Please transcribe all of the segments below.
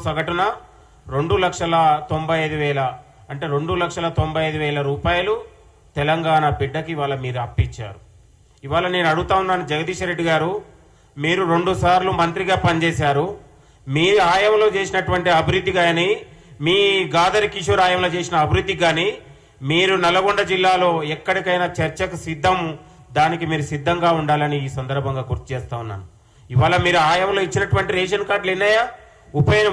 సగటున 2,95,000 అంటే 2,95,000 రూపాయలు తెలంగాణ బిడ్డకి ఇవాళ మీరు అప్పిచ్చారు. ఇవాళ నేను అడుగుతా ఉన్నాను జగదీష్ రెడ్డి గారు, మీరు 2 సార్లు మంత్రిగా పనిచేశారు. మీ ఆయంలో చేసినటువంటి అభివృద్ధి కానీ, మీ గాదరి కిషోర్ ఆయంలో చేసిన అభివృద్ధికి కానీ మీరు నల్గొండ జిల్లాలో ఎక్కడికైనా చర్చకు సిద్ధం, దానికి మీరు సిద్ధంగా ఉండాలని ఈ సందర్భంగా గుర్తు చేస్తా ఉన్నాను. ఇవాళ మీరు ఆయంలో ఇచ్చినటువంటి రేషన్ కార్డులు ఎన్నాయా?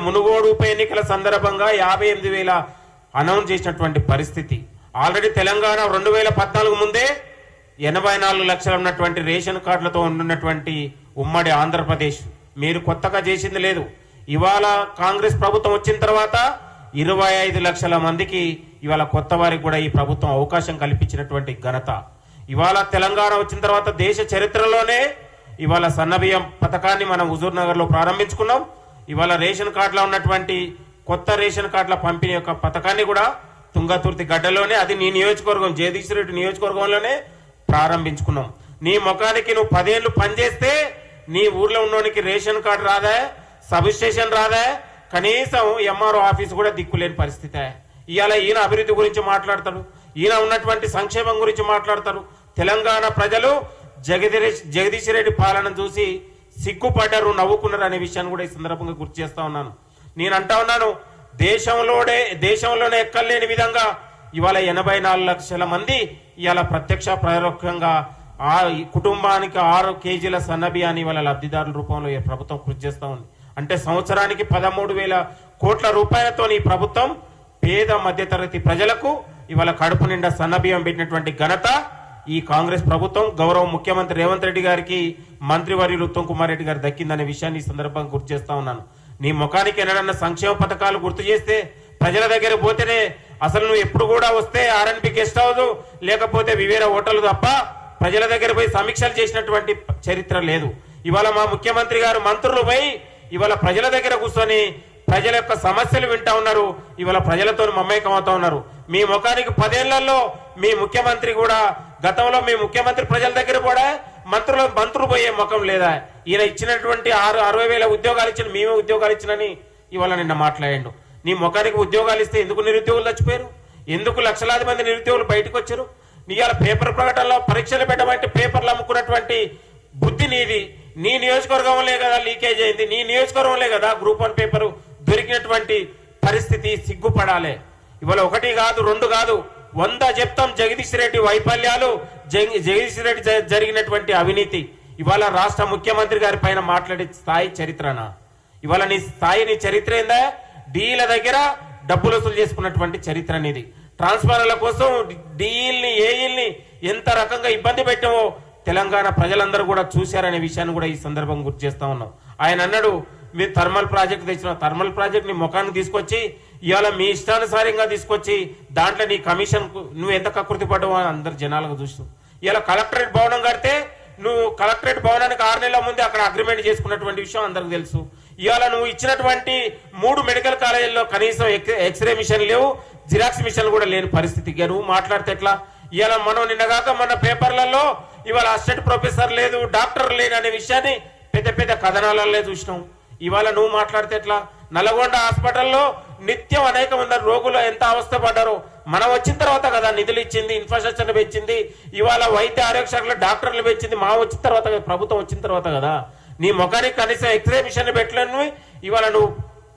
మునుగోడు ఉప ఎన్నికల సందర్భంగా 58,000 అనౌన్స్ చేసినటువంటి పరిస్థితి. ఆల్రెడీ తెలంగాణ 2014 ముందే 84 లక్షలు ఉన్నటువంటి రేషన్ కార్డులతో ఉన్నటువంటి ఉమ్మడి ఆంధ్రప్రదేశ్. మీరు కొత్తగా చేసింది లేదు. ఇవాళ కాంగ్రెస్ ప్రభుత్వం వచ్చిన తర్వాత 25 లక్షల మందికి ఇవాళ కొత్త వారికి కూడా ఈ ప్రభుత్వం అవకాశం కల్పించినటువంటి ఘనత. ఇవాళ తెలంగాణ వచ్చిన తర్వాత దేశ చరిత్రలోనే ఇవాళ సన్నబియ్యం పథకాన్ని మనం హుజూర్ నగర్ లో ప్రారంభించుకున్నాం. ఇవాళ రేషన్ కార్డులో ఉన్నటువంటి కొత్త రేషన్ కార్డుల పంపిణీ యొక్క పథకాన్ని కూడా తుంగతుర్తి గడ్డలోనే, అది నీ నియోజకవర్గం జగదీష్ రెడ్డి నియోజకవర్గంలోనే ప్రారంభించుకున్నాం. నీ ముఖానికి నువ్వు 10 ఏళ్ళు పనిచేస్తే నీ ఊర్లో ఉన్నోనికి రేషన్ కార్డు రాదా, సబ్ స్టేషన్ రాదా, కనీసం ఎంఆర్ఓ ఆఫీస్ కూడా దిక్కులేని పరిస్థితి. ఇవాళ ఈయన అభివృద్ధి గురించి మాట్లాడతాడు, ఈయన ఉన్నటువంటి సంక్షేమం గురించి మాట్లాడతారు. తెలంగాణ ప్రజలు జగదీష్ రెడ్డి పాలన చూసి సిగ్గుపడ్డారు, నవ్వుకున్నారు అనే విషయాన్ని కూడా ఈ సందర్భంగా గుర్తు చేస్తా ఉన్నాను. నేను అంటా ఉన్నాను, దేశంలోనే ఎక్కలేని విధంగా ఇవాళ 84 లక్షల మంది ఇవాళ ప్రత్యక్ష పరోక్షంగా కుటుంబానికి 6 కేజీల సన్నబియ్యాన్ని ఇవాళ లబ్ధిదారుల రూపంలో ప్రభుత్వం కృషి చేస్తా ఉంది. అంటే సంవత్సరానికి 13,000 కోట్ల రూపాయలతో ఈ ప్రభుత్వం పేద మధ్యతరగతి ప్రజలకు ఇవాళ కడుపు నిండా సన్నబియ్యం పెట్టినటువంటి ఘనత ఈ కాంగ్రెస్ ప్రభుత్వం, గౌరవ ముఖ్యమంత్రి రేవంత్ రెడ్డి గారికి, మంత్రివర్యులు ఉత్తమ్ కుమార్ రెడ్డి గారు దక్కిందనే విషయాన్ని ఈ సందర్భంగా గుర్తు చేస్తా ఉన్నాను. నీ ముఖానికి ఎన్నడన్నా సంక్షేమ పథకాలు గుర్తు చేస్తే ప్రజల దగ్గర పోతేనే, అసలు నువ్వు ఎప్పుడు కూడా వస్తే ఆర్ఎన్బి గెస్ట్ హౌస్ లేకపోతే వివేర హోటల్ తప్ప ప్రజల దగ్గర పోయి సమీక్షలు చేసినటువంటి చరిత్ర లేదు. ఇవాళ మా ముఖ్యమంత్రి గారు మంత్రులు పోయి ఇవాళ ప్రజల దగ్గర కూర్చొని ప్రజల యొక్క సమస్యలు వింటా ఉన్నారు. ఇవాళ ప్రజలతో మమేకం అవుతా ఉన్నారు. మీ ముఖానికి 10 ఏళ్లలో మీ ముఖ్యమంత్రి కూడా, గతంలో మీ ముఖ్యమంత్రి ప్రజల దగ్గర కూడా మంత్రులు పోయే ముఖం లేదా? ఈయన ఇచ్చినటువంటి 60,000 ఉద్యోగాలు ఇచ్చిన, మేమే ఉద్యోగాలు ఇచ్చినని ఇవాళ నిన్న మాట్లాడాడు. నీ ముఖానికి ఉద్యోగాలు ఇస్తే ఎందుకు నిరుద్యోగులు చచ్చిపోయారు? ఎందుకు లక్షలాది మంది నిరుద్యోగులు బయటకు వచ్చారు? ఇవాళ పేపర్ ప్రకటనలో పరీక్షలు పెట్టమంటే పేపర్లు అమ్ముకున్నటువంటి బుద్ధి నీది. నీ నియోజకవర్గంలో కదా లీకేజ్ అయింది, నీ నియోజకవర్గంలో కదా గ్రూప్ 1 పేపర్ దొరికినటువంటి పరిస్థితి. సిగ్గుపడాలి. ఇవాళ 1 కాదు 2 కాదు 100 చెప్తాం జగదీష్ రెడ్డి వైఫల్యాలు, జగదీష్ రెడ్డి జరిగినటువంటి అవినీతి. ఇవాళ రాష్ట్ర ముఖ్యమంత్రి గారి పైన మాట్లాడే స్థాయి చరిత్రనా? ఇవాళ నీ స్థాయి, నీ చరిత్ర ఏందా? డీల దగ్గర డబ్బులు వసూలు చేసుకున్నటువంటి చరిత్ర అనేది. ట్రాన్స్ఫార్మర్ల కోసం డీల్ని, ఏఈల్ని ఎంత రకంగా ఇబ్బంది పెట్టామో తెలంగాణ ప్రజలందరూ కూడా చూశారనే విషయాన్ని కూడా ఈ సందర్భంగా గుర్తు చేస్తా ఉన్నాం. ఆయన అన్నాడు, మీరు థర్మల్ ప్రాజెక్ట్ తెచ్చిన, థర్మల్ ప్రాజెక్ట్ నీ ముఖాన్ని తీసుకొచ్చి ఇవాళ మీ ఇష్టానుసారంగా తీసుకొచ్చి దాంట్లో నీ కమిషన్ నువ్వు ఎంత కకృతి పడ్డావు అని అందరు జనాలుగా చూస్తావు. ఇలా కలెక్టరేట్ భవనం కడితే నువ్వు కలెక్టరేట్ భవనానికి 6 నెలల ముందే అక్కడ అగ్రిమెంట్ చేసుకున్నటువంటి విషయం అందరికి తెలుసు. ఇవాళ నువ్వు ఇచ్చినటువంటి 3 మెడికల్ కాలేజీల్లో కనీసం ఎక్స్రే మిషన్ లేవు, జిరాక్స్ మిషన్ కూడా లేని పరిస్థితి. నువ్వు మాట్లాడితే ఎట్లా? ఇవాళ మనం నిన్నగాక మన పేపర్లలో ఇవాళ అసిస్టెంట్ ప్రొఫెసర్ లేదు, డాక్టర్ లేని అనే విషయాన్ని పెద్ద కథనాలలో చూసినాం. ఇవాళ నువ్వు మాట్లాడితే ఎట్లా? నల్గొండ హాస్పిటల్లో నిత్యం అనేక మంది రోగులు ఎంత అవస్థ పడ్డారో మనం వచ్చిన తర్వాత కదా నిధులు ఇచ్చింది, ఇన్ఫ్రాస్ట్రక్చర్ పెంచింది. ఇవాళ వైద్య ఆరోగ్య శాఖలో డాక్టర్లు పెంచింది మా వచ్చిన తర్వాత, ప్రభుత్వం వచ్చిన తర్వాత కదా. నీ ముఖానికి కనీసం ఎక్స్రే మిషన్ పెట్టలేను. ఇవాళ నువ్వు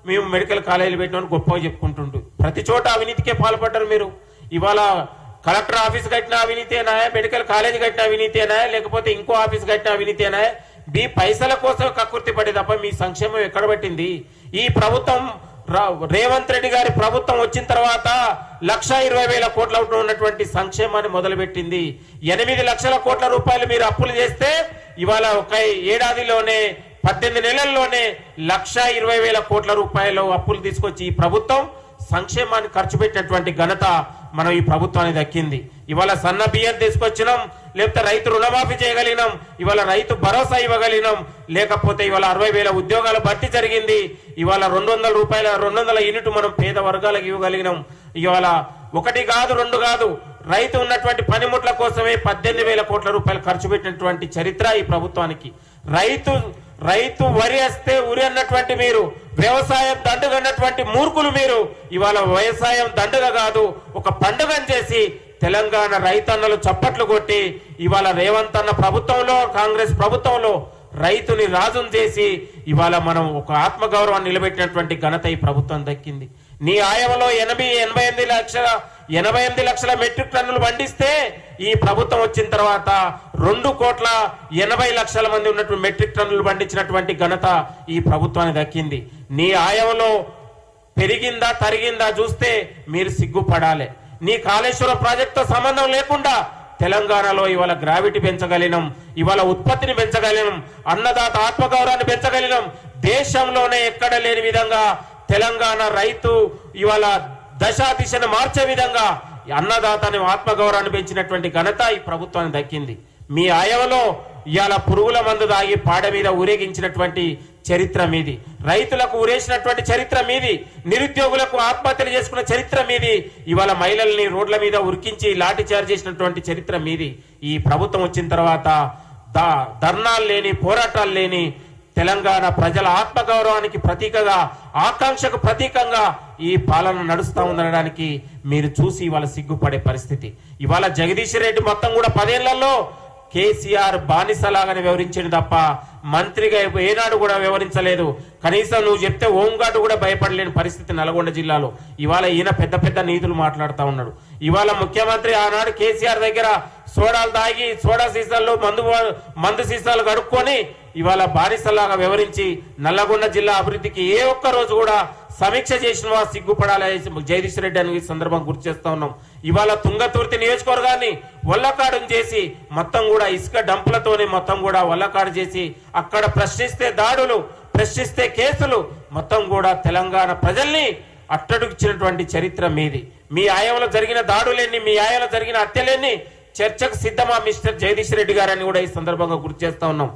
మేము మెడికల్ కాలేజీలు పెట్టినామని గొప్పగా చెప్పుకుంటుండు. ప్రతి చోట అవినీతికే పాల్పడ్డారు మీరు. ఇవాళ కలెక్టర్ ఆఫీస్ కట్టిన అవినీతేనా, మెడికల్ కాలేజీ కట్టిన అవినీతేనా, లేకపోతే ఇంకో ఆఫీస్ కట్టిన అవినీతేనా? మీ పైసల కోసం కక్కుర్తి పడి తప్ప మీ సంక్షేమం ఎక్కడ పట్టింది? ఈ ప్రభుత్వం రేవంత్ రెడ్డి గారి ప్రభుత్వం వచ్చిన తర్వాత 1,20,000 కోట్ల ఉన్నటువంటి సంక్షేమాన్ని మొదలుపెట్టింది. 8 లక్షల కోట్ల రూపాయలు మీరు అప్పులు చేస్తే ఇవాళ ఒక ఏడాదిలోనే 18 నెలల్లోనే 1,20,000 కోట్ల రూపాయలు అప్పులు తీసుకొచ్చి ఈ ప్రభుత్వం సంక్షేమాన్ని ఖర్చు పెట్టినటువంటి ఘనత మనం ఈ ప్రభుత్వానికి దక్కింది. ఇవాళ సన్న బియ్యం తీసుకొచ్చినాం, లేకపోతే రైతు రుణమాఫీ చేయగలిగినాం, ఇవాళ రైతు భరోసా ఇవ్వగలిగినాం, లేకపోతే ఇవాళ 60,000 ఉద్యోగాల భర్తీ జరిగింది. ఇవాళ 200 రూపాయల 200 యూనిట్ మనం పేద వర్గాలకు ఇవ్వగలిగినాం. ఇవాళ 1 కాదు 2 కాదు రైతు ఉన్నటువంటి పనిముట్ల కోసమే 18,000 కోట్ల రూపాయలు ఖర్చు పెట్టినటువంటి చరిత్ర ఈ ప్రభుత్వానికి. రైతు వరి వస్తే ఉరి అన్నటువంటి మీరు వ్యవసాయం దండుగ అన్నటువంటి మూర్ఖులు మీరు ఇవాళ వ్యవసాయం దండుగ కాదు ఒక పండుగను చేసి తెలంగాణ రైతన్నలు చప్పట్లు కొట్టి ఇవాళ రేవంత్ అన్న ప్రభుత్వంలో కాంగ్రెస్ ప్రభుత్వంలో రైతుని రాజును చేసి ఇవాళ మనం ఒక ఆత్మగౌరవాన్ని నిలబెట్టినటువంటి ఘనత ఈ ప్రభుత్వం దక్కింది. నీ ఆయంలో 88 లక్షల మెట్రిక్ టన్నులు పండిస్తే ఈ ప్రభుత్వం వచ్చిన తర్వాత 2,80,00,000 మంది ఉన్నటువంటి మెట్రిక్ టన్నులు పండించినటువంటి ఘనత ఈ ప్రభుత్వానికి దక్కింది. నీ ఆయంలో పెరిగిందా తరిగిందా చూస్తే మీరు సిగ్గుపడాలి. నీ కాళేశ్వరం ప్రాజెక్టుతో సంబంధం లేకుండా తెలంగాణలో ఇవాళ గ్రావిటీ పెంచగలిగినాం, ఇవాళ ఉత్పత్తిని పెంచగలిగినాం, అన్నదాత ఆత్మగౌరవాన్ని పెంచగలిగినాం. దేశంలోనే ఎక్కడ లేని విధంగా తెలంగాణ రైతు ఇవాళ దిశను మార్చే విధంగా అన్నదాతని ఆత్మగౌరవాన్ని పెంచినటువంటి ఘనత ఈ ప్రభుత్వానికి దక్కింది. మీ ఆయవలో ఇవాళ పురుగుల మందు దాగి పాడ మీద ఊరేగించినటువంటి చరిత్ర మీది, రైతులకు ఊరేసినటువంటి చరిత్ర మీది, నిరుద్యోగులకు ఆత్మహత్యలు చేసుకున్న చరిత్ర మీది, ఇవాళ మహిళల్ని రోడ్ల మీద ఉరికించి లాఠీ చార్జ్ చేసినటువంటి చరిత్ర మీది. ఈ ప్రభుత్వం వచ్చిన తర్వాత ధర్నాలు లేని, పోరాటాలు లేని తెలంగాణ ప్రజల ఆత్మగౌరవానికి ప్రతీకగా, ఆకాంక్షకు ప్రతీకంగా ఈ పాలన నడుస్తా ఉండడానికి మీరు చూసి ఇవాళ సిగ్గుపడే పరిస్థితి. ఇవాళ జగదీష్ రెడ్డి మొత్తం కూడా 10 ఏళ్లలో కేసీఆర్ బానిసలాగానే వివరించింది తప్ప మంత్రిగా ఏనాడు కూడా వివరించలేదు. కనీసం నువ్వు చెప్తే హోంగార్డు కూడా భయపడలేని పరిస్థితి నల్గొండ జిల్లాలో. ఇవాళ ఈయన పెద్ద పెద్ద నీతులు మాట్లాడుతూ ఉన్నాడు. ఇవాళ ముఖ్యమంత్రి ఆనాడు కేసీఆర్ దగ్గర సోడాలు తాగి సోడా సీసాల్లో మందు సీసాలు కడుక్కొని ఇవాళ బానిసలాగా వివరించి నల్లగొండ జిల్లా అభివృద్ధికి ఏ ఒక్క రోజు కూడా సమీక్ష చేసిన సిగ్గుపడాలి జగదీష్ రెడ్డి అని సందర్భం గుర్తు చేస్తా ఉన్నాం. ఇవాళ తుంగతుర్తి నియోజకవర్గాన్ని వల్లకాడు చేసి మొత్తం కూడా ఇసుక డంపులతోనే మొత్తం కూడా వల్లకాడు చేసి అక్కడ ప్రశ్నిస్తే దాడులు, ప్రశ్నిస్తే కేసులు, మొత్తం కూడా తెలంగాణ ప్రజల్ని అట్టడుగిచ్చినటువంటి చరిత్ర మీది. మీ ఆయంలో జరిగిన దాడులేని, మీ ఆయంలో జరిగిన హత్యలేని చర్చకు సిద్ధమా మిస్టర్ జగదీష్ రెడ్డి గారని కూడా ఈ సందర్భంగా గుర్తు చేస్తా ఉన్నాం.